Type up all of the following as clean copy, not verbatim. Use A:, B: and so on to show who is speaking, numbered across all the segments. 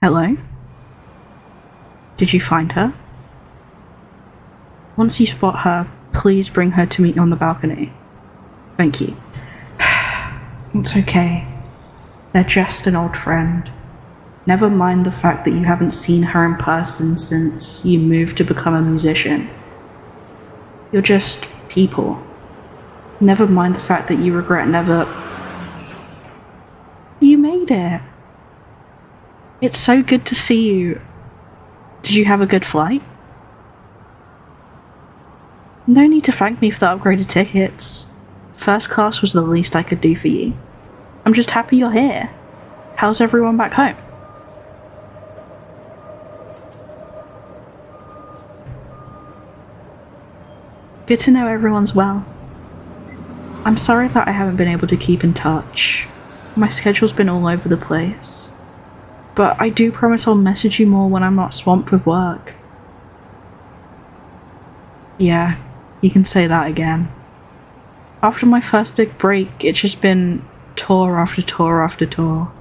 A: Hello? Did you find her? Once you spot her, please bring her to meet you on the balcony. Thank you. It's okay. They're just an old friend. Never mind the fact that you haven't seen her in person since you moved to become a musician. You're just people. Never mind the fact that you regret never... You made it. It's so good to see you. Did you have a good flight? No need to thank me for the upgraded tickets. First class was the least I could do for you. I'm just happy you're here. How's everyone back home? Good to know everyone's well. I'm sorry that I haven't been able to keep in touch. My schedule's been all over the place. But I do promise I'll message you more when I'm not swamped with work. Yeah, you can say that again. After my first big break, it's just been tour after tour after tour.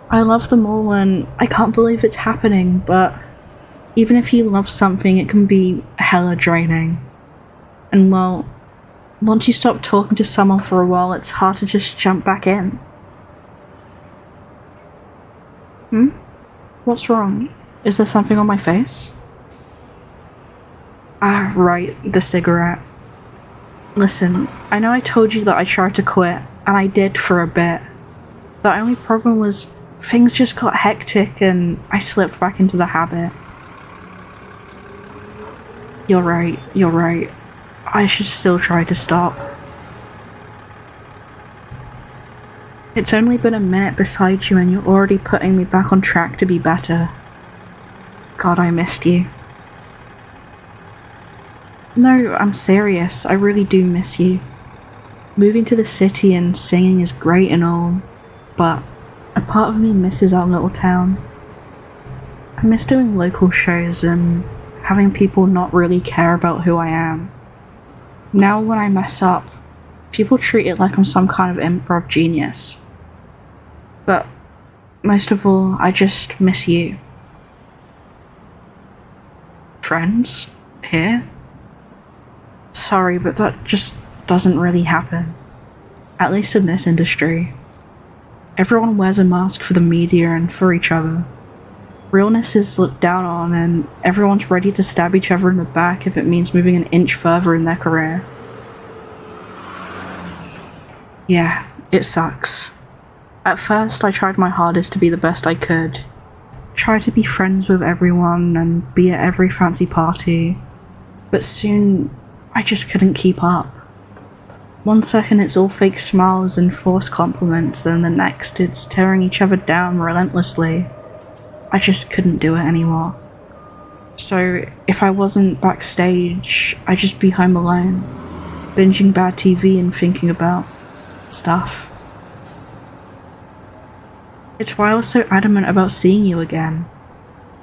A: I love them all and I can't believe it's happening, but even if you love something, it can be hella draining. And well, once you stop talking to someone for a while, it's hard to just jump back in. What's wrong? Is there something on my face? Ah, right, the cigarette. Listen, I know I told you that I tried to quit, and I did for a bit. The only problem was things just got hectic and I slipped back into the habit. You're right. I should still try to stop. It's only been a minute beside you and you're already putting me back on track to be better. God, I missed you. No, I'm serious. I really do miss you. Moving to the city and singing is great and all, but a part of me misses our little town. I miss doing local shows and having people not really care about who I am. Now when I mess up, people treat it like I'm some kind of improv genius. But most of all, I just miss you. Friends? Here? Sorry, but that just doesn't really happen. At least in this industry. Everyone wears a mask for the media and for each other. Realness is looked down on and everyone's ready to stab each other in the back if it means moving an inch further in their career. Yeah, it sucks. At first, I tried my hardest to be the best I could. Try to be friends with everyone and be at every fancy party. But soon, I just couldn't keep up. One second it's all fake smiles and forced compliments, then the next it's tearing each other down relentlessly. I just couldn't do it anymore. So, if I wasn't backstage, I'd just be home alone, binging bad TV and thinking about stuff. It's why I was so adamant about seeing you again.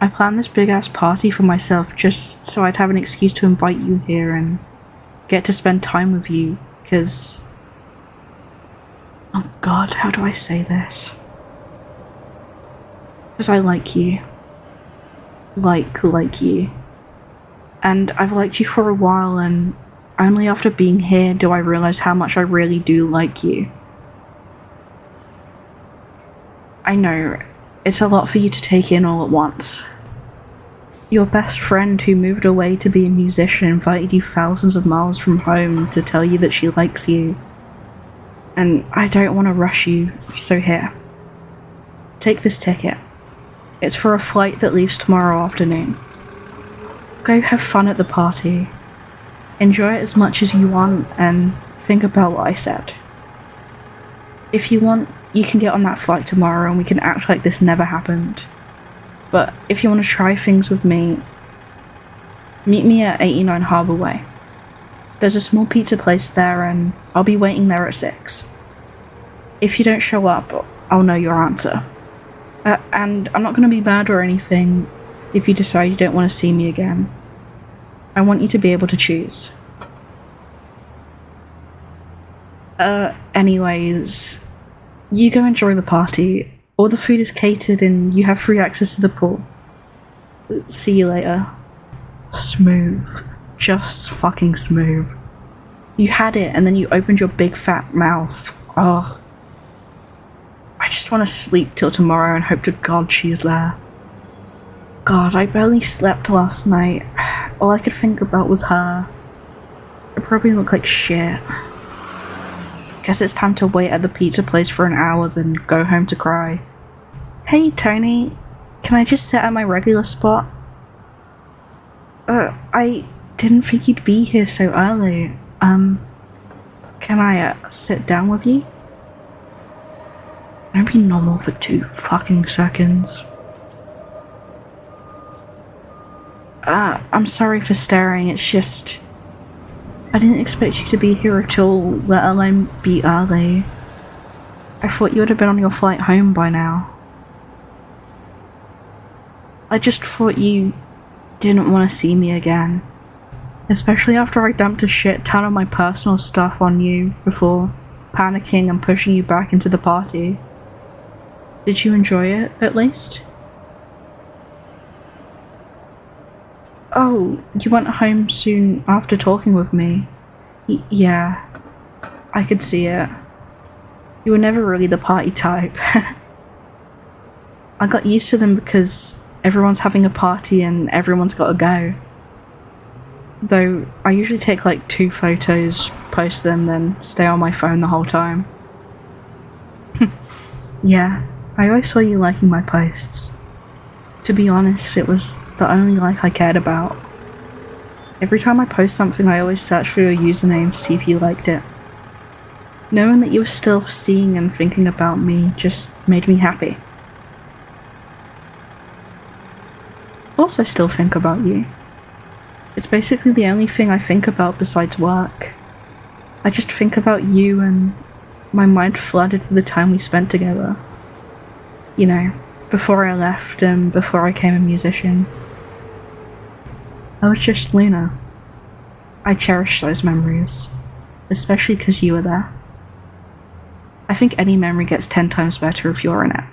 A: I planned this big-ass party for myself just so I'd have an excuse to invite you here and get to spend time with you, because... Oh god, how do I say this? Because I like you. Like you. And I've liked you for a while, and only after being here do I realize how much I really do like you. I know, it's a lot for you to take in all at once. Your best friend who moved away to be a musician invited you thousands of miles from home to tell you that she likes you. And I don't want to rush you, so here. Take this ticket. It's for a flight that leaves tomorrow afternoon. Go have fun at the party. Enjoy it as much as you want and think about what I said. If you want, you can get on that flight tomorrow and we can act like this never happened. But if you want to try things with me, meet me at 89 Harbour Way. There's a small pizza place there and I'll be waiting there at 6. If you don't show up, I'll know your answer. And I'm not going to be mad or anything if you decide you don't want to see me again. I want you to be able to choose. Anyways, you go enjoy the party. All the food is catered and you have free access to the pool. See you later. Smooth. Just fucking smooth. You had it and then you opened your big fat mouth. Oh. I just want to sleep till tomorrow and hope to God she's there. God, I barely slept last night. All I could think about was her. I probably look like shit. Guess it's time to wait at the pizza place for an hour, then go home to cry. Hey, Tony. Can I just sit at my regular spot? I didn't think you'd be here so early. Can I, sit down with you? Don't be normal for 2 fucking seconds. I'm sorry for staring, it's just... I didn't expect you to be here at all, let alone be early. I thought you would have been on your flight home by now. I just thought you didn't want to see me again. Especially after I dumped a shit ton of my personal stuff on you before panicking and pushing you back into the party. Did you enjoy it, at least? Oh, you went home soon after talking with me. Yeah, I could see it. You were never really the party type. I got used to them because everyone's having a party and everyone's gotta go. Though, I usually take like 2 photos, post them, then stay on my phone the whole time. Yeah, I always saw you liking my posts. To be honest, it was the only like I cared about. Every time I post something, I always search for your username to see if you liked it. Knowing that you were still seeing and thinking about me just made me happy. Also still think about you. It's basically the only thing I think about besides work. I just think about you and my mind flooded with the time we spent together. You know, before I left and before I became a musician. I was just Luna. I cherish those memories, especially because you were there. I think any memory gets 10 times better if you're in it.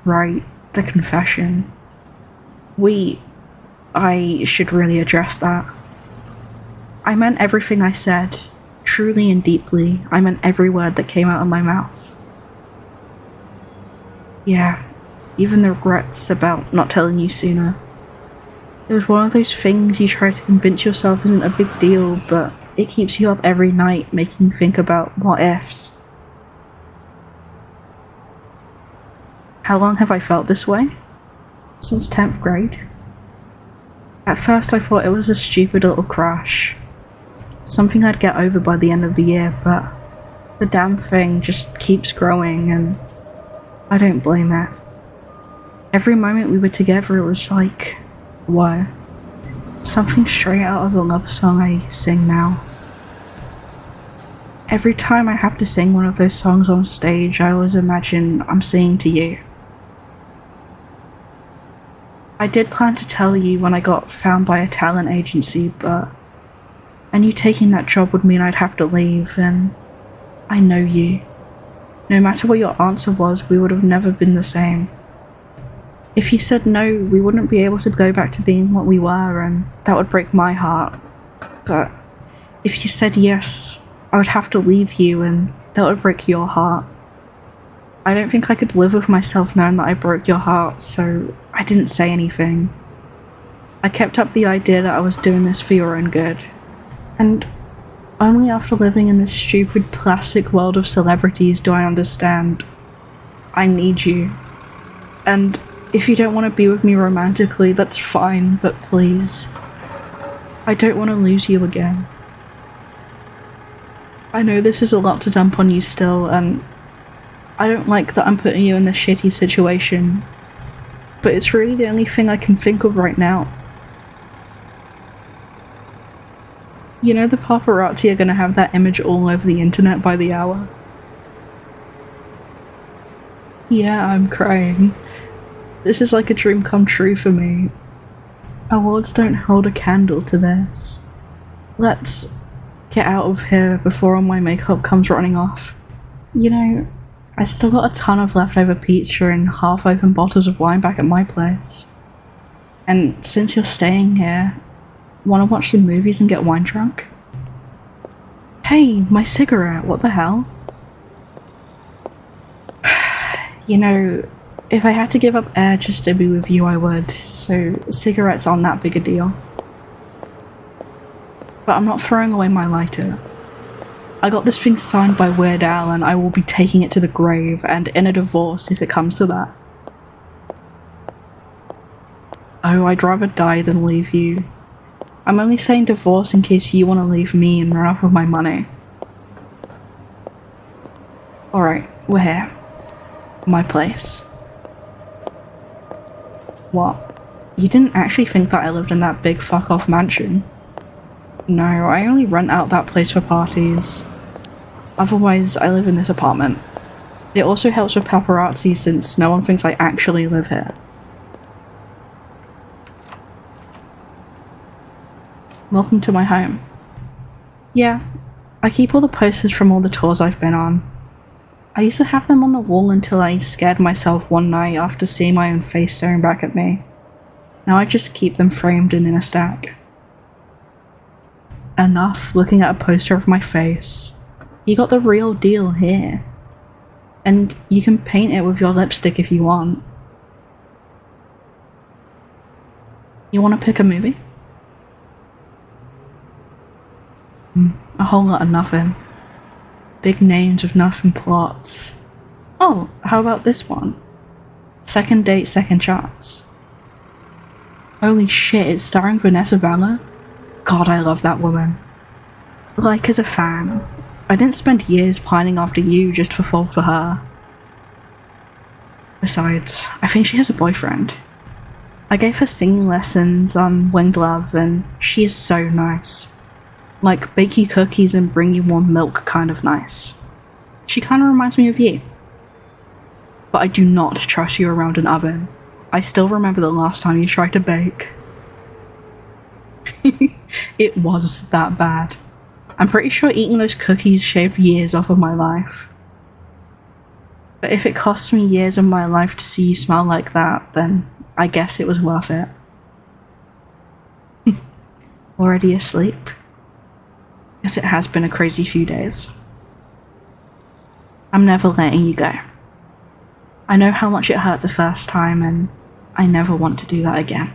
A: Right, the confession. I should really address that. I meant everything I said, truly and deeply. I meant every word that came out of my mouth. Yeah, even the regrets about not telling you sooner. It was one of those things you try to convince yourself isn't a big deal, but it keeps you up every night, making you think about what ifs. How long have I felt this way? Since 10th grade. At first I thought it was a stupid little crush. Something I'd get over by the end of the year, but the damn thing just keeps growing and I don't blame it. Every moment we were together it was like, whoa. Something straight out of a love song I sing now. Every time I have to sing one of those songs on stage, I always imagine I'm singing to you. I did plan to tell you when I got found by a talent agency, but I knew taking that job would mean I'd have to leave, and I know you. No matter what your answer was, we would have never been the same. If you said no, we wouldn't be able to go back to being what we were, and that would break my heart. But if you said yes, I would have to leave you, and that would break your heart. I don't think I could live with myself knowing that I broke your heart, so I didn't say anything. I kept up the idea that I was doing this for your own good. And only after living in this stupid plastic world of celebrities do I understand I need you. And if you don't want to be with me romantically, that's fine, but please. I don't want to lose you again. I know this is a lot to dump on you still, and I don't like that I'm putting you in this shitty situation, but it's really the only thing I can think of right now. You know the paparazzi are gonna have that image all over the internet by the hour? Yeah, I'm crying. This is like a dream come true for me. Awards don't hold a candle to this. Let's get out of here before all my makeup comes running off. You know, I still got a ton of leftover pizza and half-open bottles of wine back at my place. And since you're staying here, want to watch some movies and get wine drunk? Hey, my cigarette, what the hell? You know, if I had to give up air just to be with you, I would, so cigarettes aren't that big a deal. But I'm not throwing away my lighter. I got this thing signed by Weird Al and I will be taking it to the grave and in a divorce if it comes to that. Oh, I'd rather die than leave you. I'm only saying divorce in case you want to leave me and run off with my money. Alright, we're here. My place. What? You didn't actually think that I lived in that big fuck-off mansion? No, I only rent out that place for parties. Otherwise, I live in this apartment. It also helps with paparazzi since no one thinks I actually live here. Welcome to my home. Yeah, I keep all the posters from all the tours I've been on. I used to have them on the wall until I scared myself one night after seeing my own face staring back at me. Now I just keep them framed and in a stack. Enough looking at a poster of my face. You got the real deal here. And you can paint it with your lipstick if you want. You want to pick a movie? A whole lot of nothing. Big names with nothing plots. Oh, how about this one? Second Date, Second Chance. Holy shit, it's starring Vanessa Valor? God, I love that woman. Like, as a fan, I didn't spend years pining after you just to fall for her. Besides, I think she has a boyfriend. I gave her singing lessons on Winged Love and she is so nice. Like, bake you cookies and bring you warm milk kind of nice. She kind of reminds me of you. But I do not trust you around an oven. I still remember the last time you tried to bake. It was that bad. I'm pretty sure eating those cookies shaved years off of my life. But if it cost me years of my life to see you smell like that, then I guess it was worth it. Already asleep? Guess it has been a crazy few days. I'm never letting you go. I know how much it hurt the first time, and I never want to do that again.